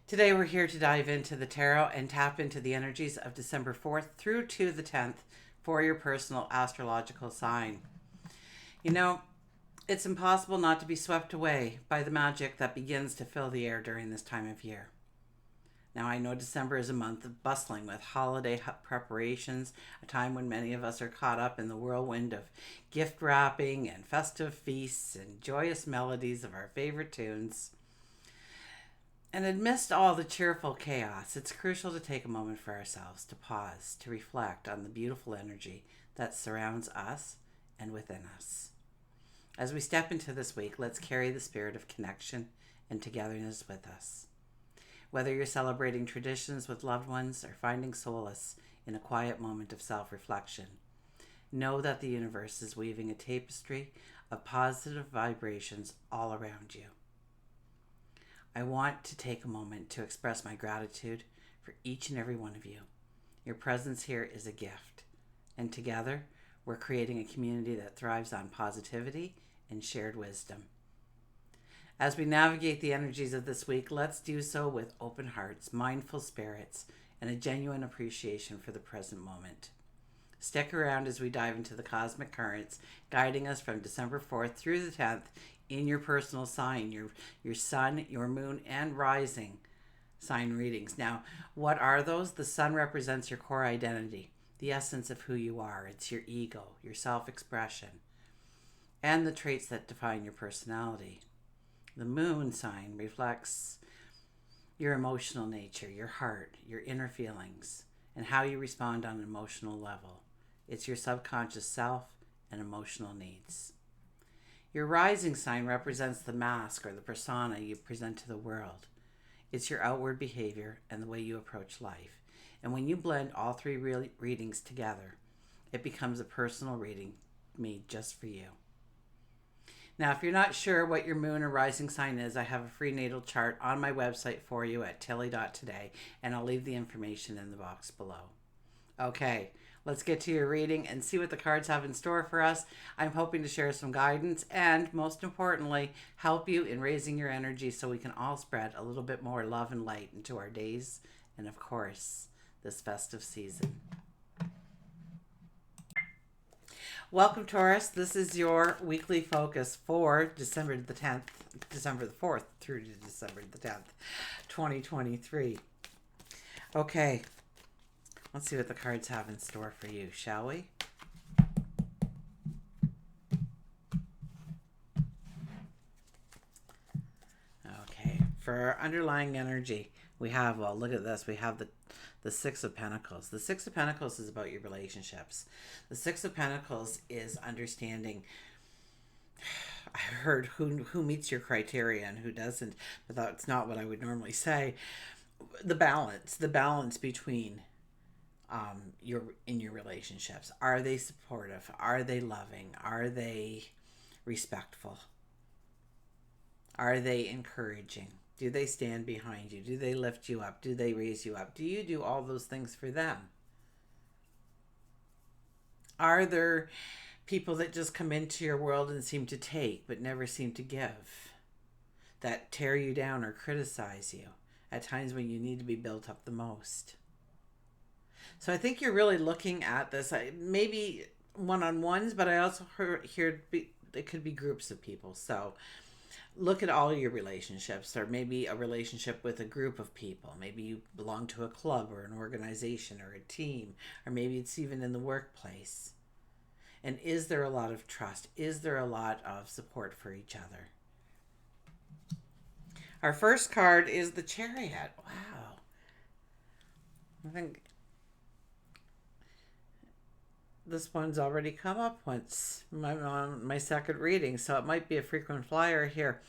Today we're here to dive into the tarot and tap into the energies of December 4th through to the 10th for your personal astrological sign. You know, it's impossible not to be swept away by the magic that begins to fill the air during this time of year. Now, I know December is a month of bustling with holiday preparations, a time when many of us are caught up in the whirlwind of gift wrapping and festive feasts and joyous melodies of our favorite tunes. And amidst all the cheerful chaos, it's crucial to take a moment for ourselves, to pause, to reflect on the beautiful energy that surrounds us and within us. As we step into this week, let's carry the spirit of connection and togetherness with us. Whether you're celebrating traditions with loved ones or finding solace in a quiet moment of self-reflection, know that the universe is weaving a tapestry of positive vibrations all around you. I want to take a moment to express my gratitude for each and every one of you. Your presence here is a gift, and together we're creating a community that thrives on positivity and shared wisdom. As we navigate the energies of this week, let's do so with open hearts, mindful spirits, and a genuine appreciation for the present moment. Stick around as we dive into the cosmic currents, guiding us from December 4th through the 10th in your personal sign, your sun, your moon, and rising sign readings. Now, what are those? The sun represents your core identity, the essence of who you are. It's your ego, your self-expression, and the traits that define your personality. The moon sign reflects your emotional nature, your heart, your inner feelings, and how you respond on an emotional level. It's your subconscious self and emotional needs. Your rising sign represents the mask or the persona you present to the world. It's your outward behavior and the way you approach life. And when you blend all three readings together, it becomes a personal reading made just for you. Now, if you're not sure what your moon or rising sign is, I have a free natal chart on my website for you at TillyToday, and I'll leave the information in the box below. Okay, let's get to your reading and see what the cards have in store for us. I'm hoping to share some guidance and, most importantly, help you in raising your energy so we can all spread a little bit more love and light into our days and, of course, this festive season. Welcome, Taurus. This is your weekly focus for December the 4th through to December the 10th, 2023. Okay, let's see what the cards have in store for you, shall we? Okay, for our underlying energy, we have, well, look at this. We have the Six of Pentacles. The Six of Pentacles is about your relationships. The Six of Pentacles is understanding, I heard who meets your criteria and who doesn't, but that's not what I would normally say. The balance between your relationships. Are they supportive? Are they loving? Are they respectful? Are they encouraging? Do they stand behind you? Do they lift you up? Do they raise you up? Do you do all those things for them? Are there people that just come into your world and seem to take but never seem to give? That tear you down or criticize you at times when you need to be built up the most? So I think you're really looking at this, maybe one-on-ones, but I also hear it could be groups of people. So look at all your relationships, or maybe a relationship with a group of people. Maybe you belong to a club or an organization or a team, or maybe it's even in the workplace. And is there a lot of trust? Is there a lot of support for each other? Our first card is the Chariot. Wow. I think this one's already come up once on my second reading, so it might be a frequent flyer here.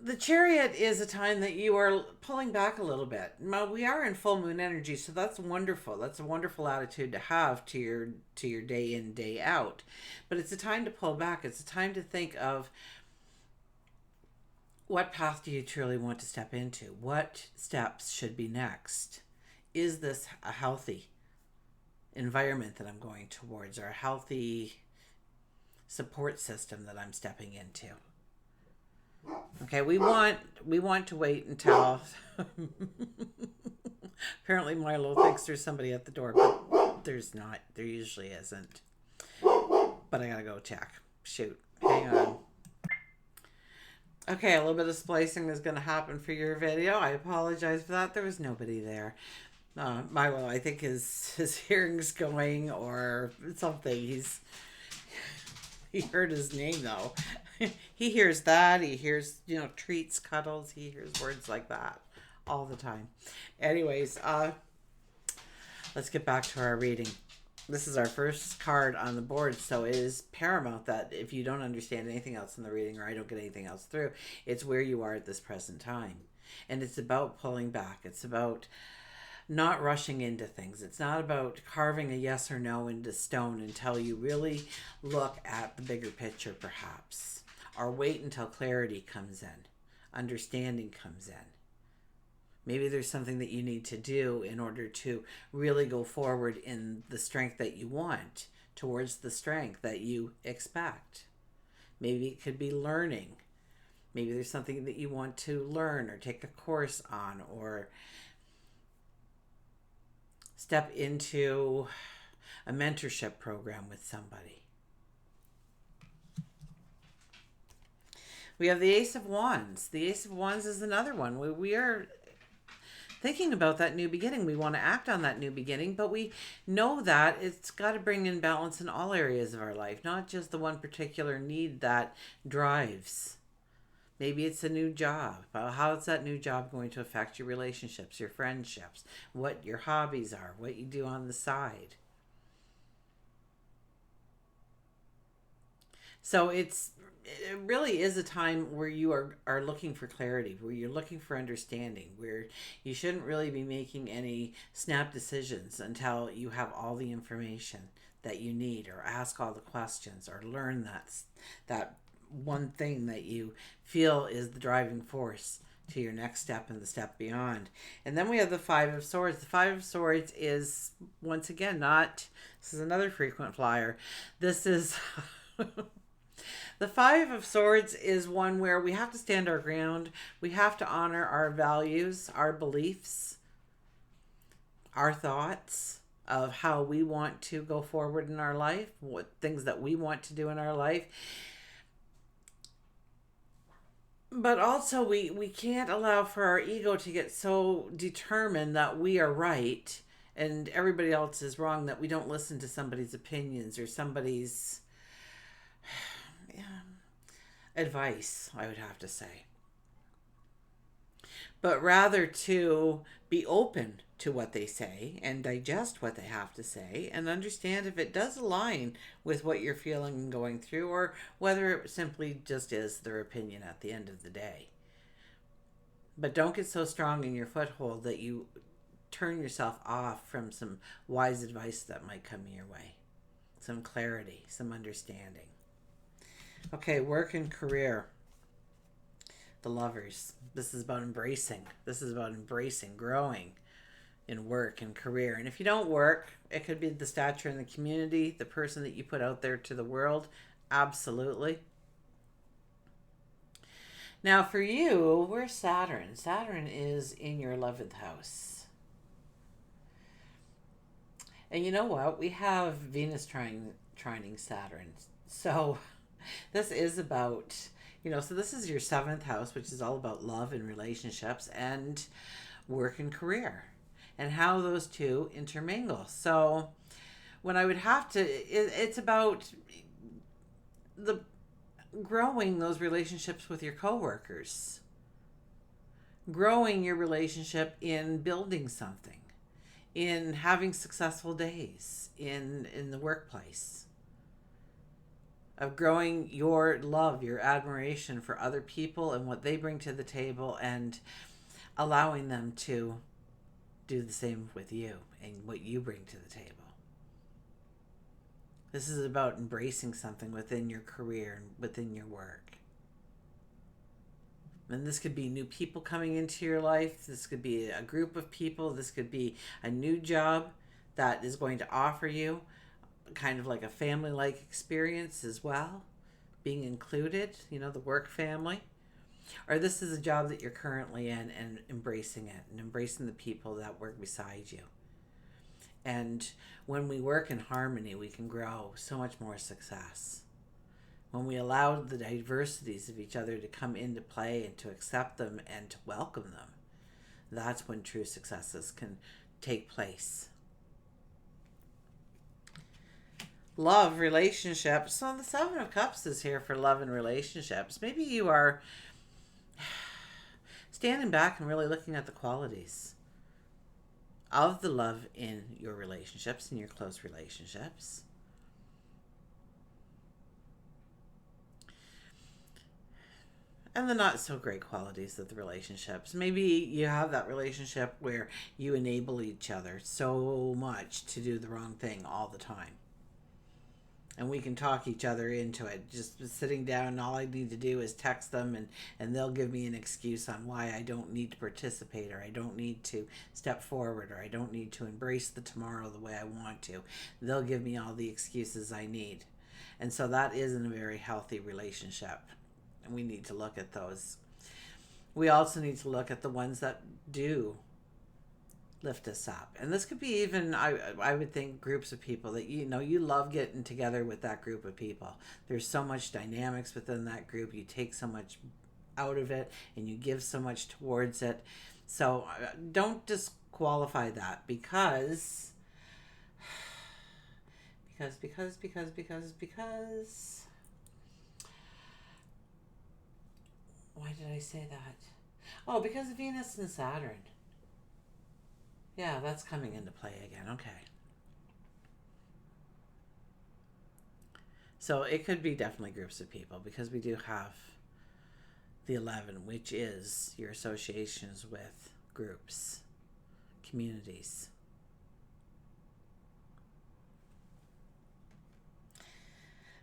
The Chariot is a time that you are pulling back a little bit. Now, we are in full moon energy, so that's wonderful. That's a wonderful attitude to have to your day in, day out. But it's a time to pull back. It's a time to think of what path do you truly want to step into? What steps should be next? Is this a healthy environment that I'm going towards, or a healthy support system that I'm stepping into? Okay, we want to wait until apparently Milo thinks there's somebody at the door, but there's not. There usually isn't. But I gotta go check. Shoot. Hang on. Okay, a little bit of splicing is going to happen for your video. I apologize for that. There was nobody there. Milo, I think his hearing's going or something. He heard his name though. He hears that. He hears, treats, cuddles. He hears words like that all the time. Anyways, let's get back to our reading. This is our first card on the board, so it is paramount that if you don't understand anything else in the reading or I don't get anything else through, it's where you are at this present time. And it's about pulling back. It's about not rushing into things. It's not about carving a yes or no into stone until you really look at the bigger picture, perhaps. Or wait until clarity comes in, understanding comes in. Maybe there's something that you need to do in order to really go forward in the strength that you want, towards the strength that you expect. Maybe it could be learning. Maybe there's something that you want to learn or take a course on or step into a mentorship program with somebody. We have the Ace of Wands. The Ace of Wands is another one. We are thinking about that new beginning. We want to act on that new beginning, but we know that it's got to bring in balance in all areas of our life, not just the one particular need that drives. Maybe it's a new job. How is that new job going to affect your relationships, your friendships, what your hobbies are, what you do on the side? So it really is a time where you are looking for clarity, where you're looking for understanding, where you shouldn't really be making any snap decisions until you have all the information that you need, or ask all the questions, or learn that one thing that you feel is the driving force to your next step and the step beyond. And then we have the Five of Swords. The Five of Swords is, once again, this is another frequent flyer. This is the Five of Swords is one where we have to stand our ground. We have to honor our values, our beliefs, our thoughts of how we want to go forward in our life, what things that we want to do in our life. But also we can't allow for our ego to get so determined that we are right and everybody else is wrong, that we don't listen to somebody's opinions or somebody's advice, I would have to say. But rather to be open to what they say and digest what they have to say and understand if it does align with what you're feeling and going through, or whether it simply just is their opinion at the end of the day. But don't get so strong in your foothold that you turn yourself off from some wise advice that might come your way. Some clarity, some understanding. Okay, work and career. The Lovers. This is about embracing. This is about embracing, growing in work and career. And if you don't work, it could be the stature in the community, the person that you put out there to the world. Absolutely. Now for you, where's Saturn? Saturn is in your 11th house. And you know what? We have Venus trining Saturn. So this is about, so this is your 7th house, which is all about love and relationships and work and career and how those two intermingle. So when I would have to, it's about the growing those relationships with your coworkers, growing your relationship in building something, in having successful days in the workplace, of growing your love, your admiration for other people and what they bring to the table, and allowing them to do the same with you and what you bring to the table. This is about embracing something within your career and within your work. And this could be new people coming into your life. This could be a group of people. This could be a new job that is going to offer you kind of like a family-like experience as well, being included, the work family. Or this is a job that you're currently in and embracing it and embracing the people that work beside you. And when we work in harmony, we can grow so much more success. When we allow the diversities of each other to come into play and to accept them and to welcome them, that's when true successes can take place. Love, relationships. So the Seven of Cups is here for love and relationships. Maybe you are standing back and really looking at the qualities of the love in your relationships, in your close relationships. And the not so great qualities of the relationships. Maybe you have that relationship where you enable each other so much to do the wrong thing all the time. And we can talk each other into it. Just sitting down, and all I need to do is text them, and they'll give me an excuse on why I don't need to participate, or I don't need to step forward, or I don't need to embrace the tomorrow the way I want to. They'll give me all the excuses I need. And so that isn't a very healthy relationship. And we need to look at those. We also need to look at the ones that do lift us up. And this could be even, I would think, groups of people that you love getting together with that group of people. There's so much dynamics within that group. You take so much out of it and you give so much towards it. So don't disqualify that because why did I say that? Oh, because of Venus and Saturn. Yeah, that's coming into play again. Okay. So it could be definitely groups of people because we do have the 11, which is your associations with groups, communities.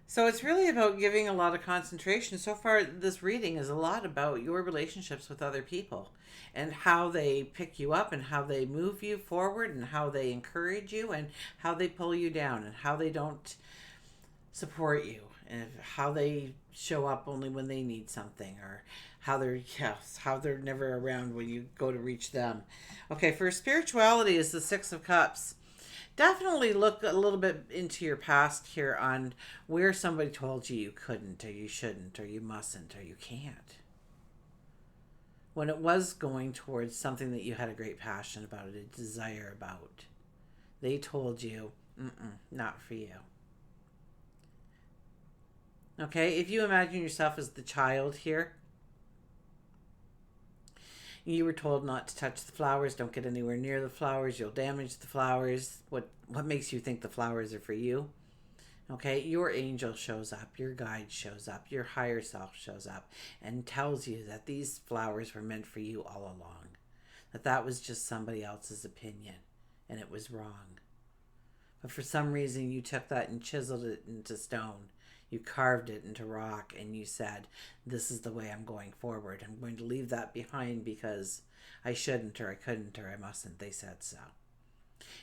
So it's really about giving a lot of concentration. So far, this reading is a lot about your relationships with other people and how they pick you up and how they move you forward and how they encourage you and how they pull you down and how they don't support you and how they show up only when they need something or how they're never around when you go to reach them. Okay, for spirituality is the Six of Cups. Definitely look a little bit into your past here on where somebody told you couldn't or you shouldn't or you mustn't or you can't. When it was going towards something that you had a great passion about, a desire about, they told you, not for you. Okay, if you imagine yourself as the child here, you were told not to touch the flowers, don't get anywhere near the flowers, you'll damage the flowers. What makes you think the flowers are for you? Okay, your angel shows up, your guide shows up, your higher self shows up and tells you that these flowers were meant for you all along. That was just somebody else's opinion and it was wrong. But for some reason you took that and chiseled it into stone. You carved it into rock and you said, this is the way I'm going forward. I'm going to leave that behind because I shouldn't or I couldn't or I mustn't. They said so.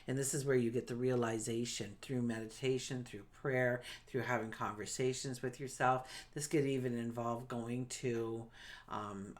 And this is where you get the realization through meditation, through prayer, through having conversations with yourself. This could even involve going to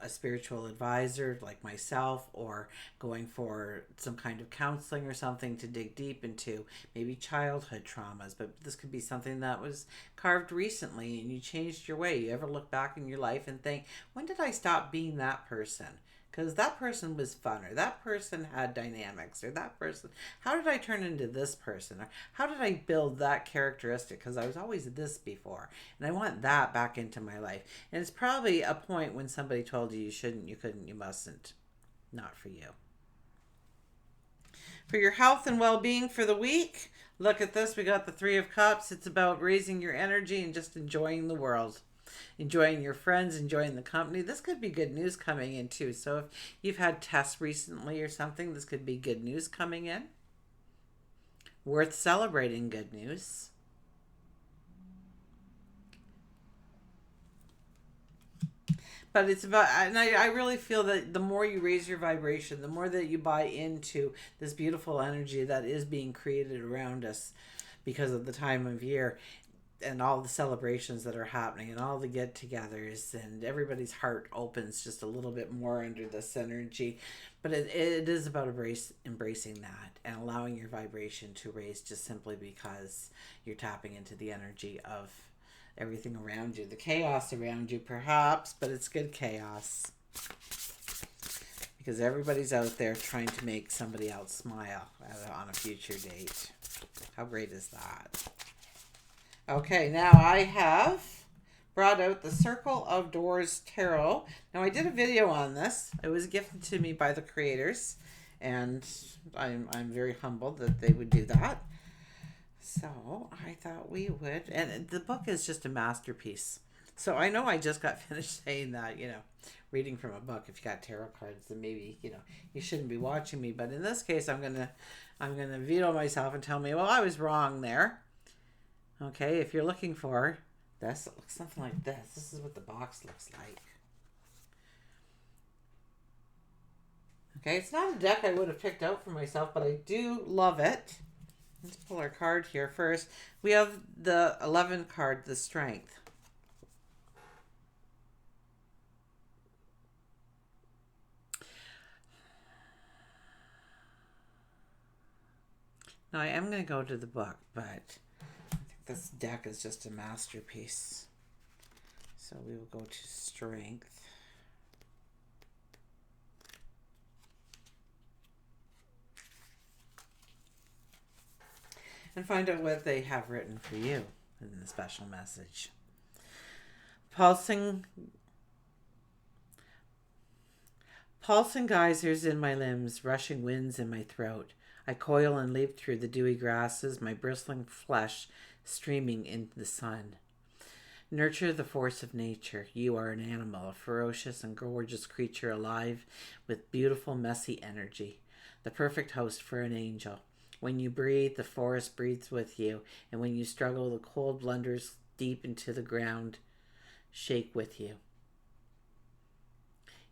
a spiritual advisor like myself or going for some kind of counseling or something to dig deep into maybe childhood traumas. But this could be something that was carved recently and you changed your way. You ever look back in your life and think, when did I stop being that person? Because that person was fun, or that person had dynamics, or that person, how did I turn into this person? Or how did I build that characteristic? Because I was always this before, and I want that back into my life. And it's probably a point when somebody told you shouldn't, you couldn't, you mustn't. Not for you. For your health and well-being for the week, look at this. We got the Three of Cups. It's about raising your energy and just enjoying the world. Enjoying your friends, enjoying the company. This could be good news coming in too. So if you've had tests recently or something, this could be good news coming in. Worth celebrating good news. But it's about, and I really feel that the more you raise your vibration, the more that you buy into this beautiful energy that is being created around us because of the time of year, and all the celebrations that are happening and all the get-togethers, and everybody's heart opens just a little bit more under this energy. But it is about embracing that and allowing your vibration to raise, just simply because you're tapping into the energy of everything around you, the chaos around you perhaps, but it's good chaos, because everybody's out there trying to make somebody else smile on a future date. How great is that? Okay, now I have brought out the Circle of Doors Tarot. Now, I did a video on this. It was gifted to me by the creators, and I'm very humbled that they would do that. So I thought we would, and the book is just a masterpiece. So I know I just got finished saying that, reading from a book. If you got tarot cards, then maybe, you shouldn't be watching me. But in this case, I'm gonna veto myself and tell me, well, I was wrong there. Okay, if you're looking for this, it looks something like this. This is what the box looks like. Okay, it's not a deck I would have picked out for myself, but I do love it. Let's pull our card here first. We have the 11 card, the Strength. Now, I am going to go to the book, but I think this deck is just a masterpiece. So we will go to Strength. And find out what they have written for you in the special message. Pulsing geysers in my limbs, rushing winds in my throat. I coil and leap through the dewy grasses, my bristling flesh streaming into the sun. Nurture the force of nature. You are an animal, a ferocious and gorgeous creature alive with beautiful, messy energy. The perfect host for an angel. When you breathe, the forest breathes with you, and when you struggle, the cold blunders deep into the ground shake with you.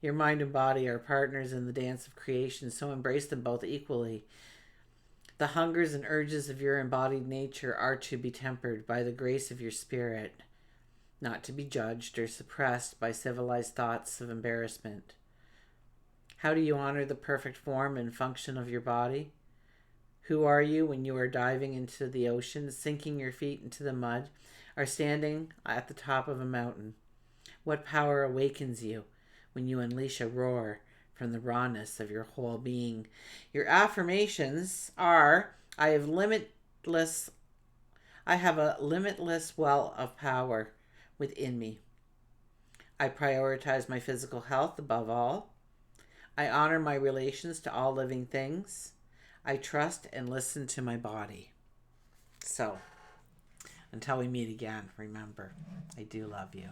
Your mind and body are partners in the dance of creation, so embrace them both equally. The hungers and urges of your embodied nature are to be tempered by the grace of your spirit, not to be judged or suppressed by civilized thoughts of embarrassment. How do you honor the perfect form and function of your body? Who are you when you are diving into the ocean, sinking your feet into the mud, or standing at the top of a mountain? What power awakens you when you unleash a roar from the rawness of your whole being? Your affirmations are, I have a limitless well of power within me. I prioritize my physical health above all. I honor my relations to all living things. I trust and listen to my body. So, until we meet again, remember, I do love you.